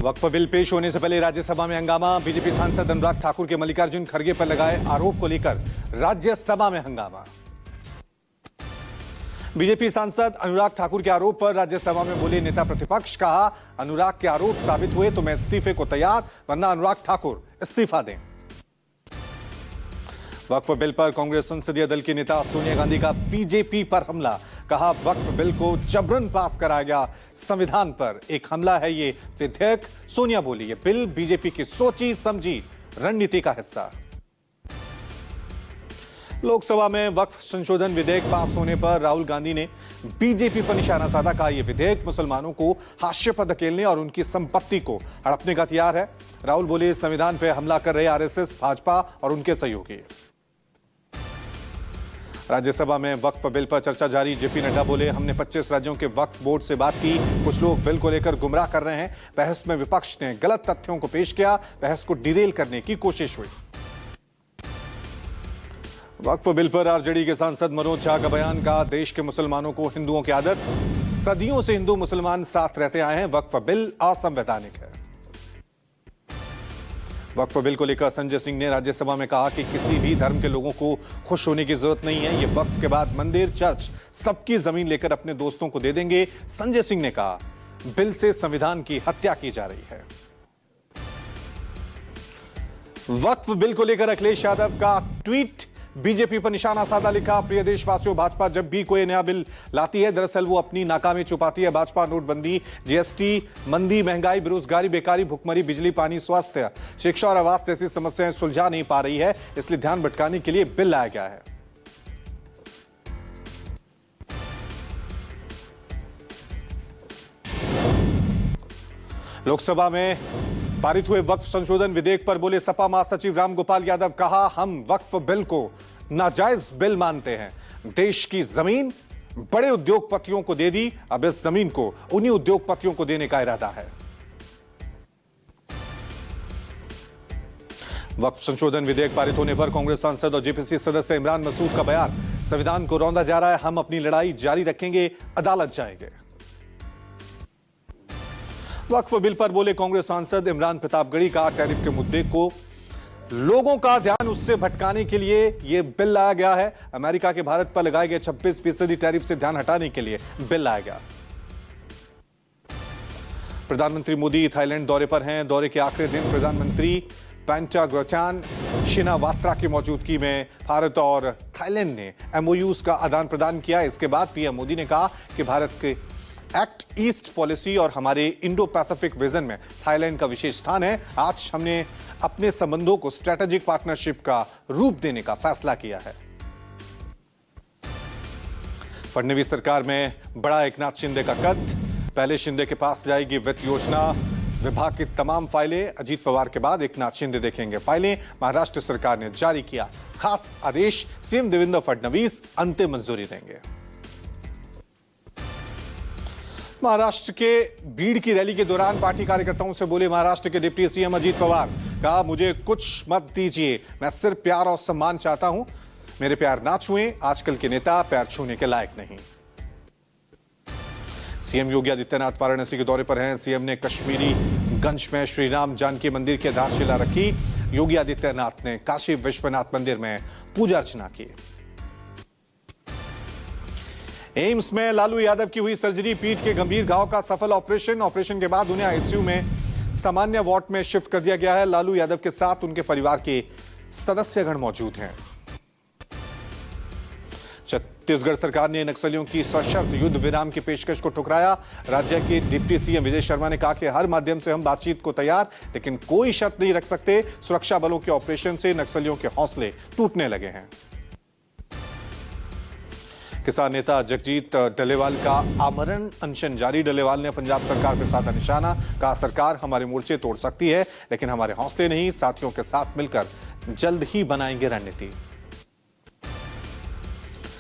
वक्फ bill पेश होने से पहले राज्यसभा में हंगामा। बीजेपी सांसद अनुराग ठाकुर के मल्लिकार्जुन खड़गे पर लगाए आरोप को लेकर राज्यसभा में हंगामा। बीजेपी सांसद अनुराग ठाकुर के आरोप पर राज्यसभा में बोले नेता प्रतिपक्ष। कहा, अनुराग के आरोप साबित हुए तो मैं इस्तीफे को तैयार, वरना अनुराग ठाकुर इस्तीफा दें। वक्फ बिल पर कांग्रेस संसदीय दल के नेता सोनिया गांधी का बीजेपी पर हमला। कहा, वक्फ बिल को जबरन पास कराया गया, संविधान पर एक हमला है ये विधेयक। सोनिया बोली, ये बिल बीजेपी की सोची समझी रणनीति का हिस्सा। लोकसभा में वक्फ संशोधन विधेयक पास होने पर राहुल गांधी ने बीजेपी पर निशाना साधा। कहा, यह विधेयक मुसलमानों को हाशिए पर धकेलने और उनकी संपत्ति को हड़पने का तैयार है। राहुल बोले, संविधान पर हमला कर रहे आरएसएस, भाजपा और उनके सहयोगी। राज्यसभा में वक्फ बिल पर चर्चा जारी। जेपी नड्डा बोले, हमने 25 राज्यों के वक्फ बोर्ड से बात की, कुछ लोग बिल को लेकर गुमराह कर रहे हैं। बहस में विपक्ष ने गलत तथ्यों को पेश किया, बहस को डिरेल करने की कोशिश हुई। वक्फ बिल पर आरजेडी के सांसद मनोज झा का बयान। का देश के मुसलमानों को हिंदुओं की आदत, सदियों से हिंदू मुसलमान साथ रहते आए हैं, वक्फ बिल असंवैधानिक है। वक्फ बिल को लेकर संजय सिंह ने राज्यसभा में कहा कि किसी भी धर्म के लोगों को खुश होने की जरूरत नहीं है। ये वक्फ के बाद मंदिर, चर्च, सबकी जमीन लेकर अपने दोस्तों को दे देंगे। संजय सिंह ने कहा, बिल से संविधान की हत्या की जा रही है। वक्फ बिल को लेकर अखिलेश यादव का ट्वीट। बीजेपी पर निशाना साधा। लिखा, प्रिय देशवासियों, भाजपा जब भी कोई नया बिल लाती है, दरअसल वो अपनी नाकामी छुपाती है। भाजपा नोटबंदी, जीएसटी, मंदी, महंगाई, बेरोजगारी, बेकारी, भुखमरी, बिजली, पानी, स्वास्थ्य, शिक्षा और आवास जैसी समस्याएं सुलझा नहीं पा रही है, इसलिए ध्यान भटकाने के लिए बिल लाया गया है। लोकसभा में पारित हुए वक्फ संशोधन विधेयक पर बोले सपा महासचिव रामगोपाल यादव। कहा, हम वक्फ बिल को नाजायज बिल मानते हैं। देश की जमीन बड़े उद्योगपतियों को दे दी, अब इस जमीन को उन्हीं उद्योगपतियों को देने का इरादा है। वक्फ संशोधन विधेयक पारित होने पर कांग्रेस सांसद और जेपीसी सदस्य इमरान मसूद का बयान। संविधान को रौंदा जा रहा है, हम अपनी लड़ाई जारी रखेंगे, अदालत जाएंगे। वक्फ बिल पर बोले कांग्रेस सांसद इमरान प्रतापगढ़ी। का टैरिफ के मुद्दे को लोगों का ध्यान उससे भटकाने के लिए यह बिल लाया गया है। अमेरिका के भारत पर लगाए गए 26% टैरिफ से ध्यान हटाने के लिए बिल लाया गया। प्रधानमंत्री मोदी थाईलैंड दौरे पर हैं। दौरे के आखिरी दिन प्रधानमंत्री पेंटागोचान शिनावात्रा की मौजूदगी में भारत और थाईलैंड ने एमओयूज का आदान प्रदान किया। इसके बाद पीएम मोदी ने कहा कि भारत के एक्ट ईस्ट पॉलिसी और हमारे इंडो पैसिफिक विजन में थाईलैंड का विशेष स्थान है। आज हमने अपने संबंधों को स्ट्रेटेजिक पार्टनरशिप का रूप देने का फैसला किया है। फडणवीस सरकार में बड़ा एकनाथ शिंदे का कद। पहले शिंदे के पास जाएगी वित्त योजना, विभाग की तमाम फाइलें। अजीत पवार के बाद एकनाथ शिंदे देखेंगे फाइलें। महाराष्ट्र सरकार ने जारी किया खास आदेश, सीएम देवेंद्र फडणवीस अंतिम मंजूरी देंगे। महाराष्ट्र के बीड़ की रैली के दौरान पार्टी कार्यकर्ताओं से बोले महाराष्ट्र के डिप्टी सीएम अजीत पवार। कहा, मुझे कुछ मत दीजिए, मैं सिर्फ प्यार और सम्मान चाहता हूं, मेरे प्यार ना छुएं, आजकल के नेता पैर छूने के लायक नहीं। सीएम योगी आदित्यनाथ वाराणसी के दौरे पर हैं। सीएम ने कश्मीरी गंज में श्री राम जानकी मंदिर की आधारशिला रखी। योगी आदित्यनाथ ने काशी विश्वनाथ मंदिर में पूजा अर्चना की। एम्स में लालू यादव की हुई सर्जरी। पीठ के गंभीर घाव का सफल ऑपरेशन के बाद उन्हें आईसीयू में सामान्य वार्ड में शिफ्ट कर दिया गया है। लालू यादव के साथ उनके परिवार के सदस्यगण मौजूद हैं। छत्तीसगढ़ सरकार ने नक्सलियों की सशर्त युद्ध विराम की पेशकश को ठुकराया। राज्य के डिप्टी सीएम विजय शर्मा ने कहा कि हर माध्यम से हम बातचीत को तैयार, लेकिन कोई शर्त नहीं रख सकते। सुरक्षा बलों के ऑपरेशन से नक्सलियों के हौसले टूटने लगे हैं। किसान नेता जगजीत डलेवाल का आमरण अनशन जारी। डलेवाल ने पंजाब सरकार पर साधा निशाना। कहा, सरकार हमारे मोर्चे तोड़ सकती है, लेकिन हमारे हौसले नहीं। साथियों के साथ मिलकर जल्द ही बनाएंगे रणनीति।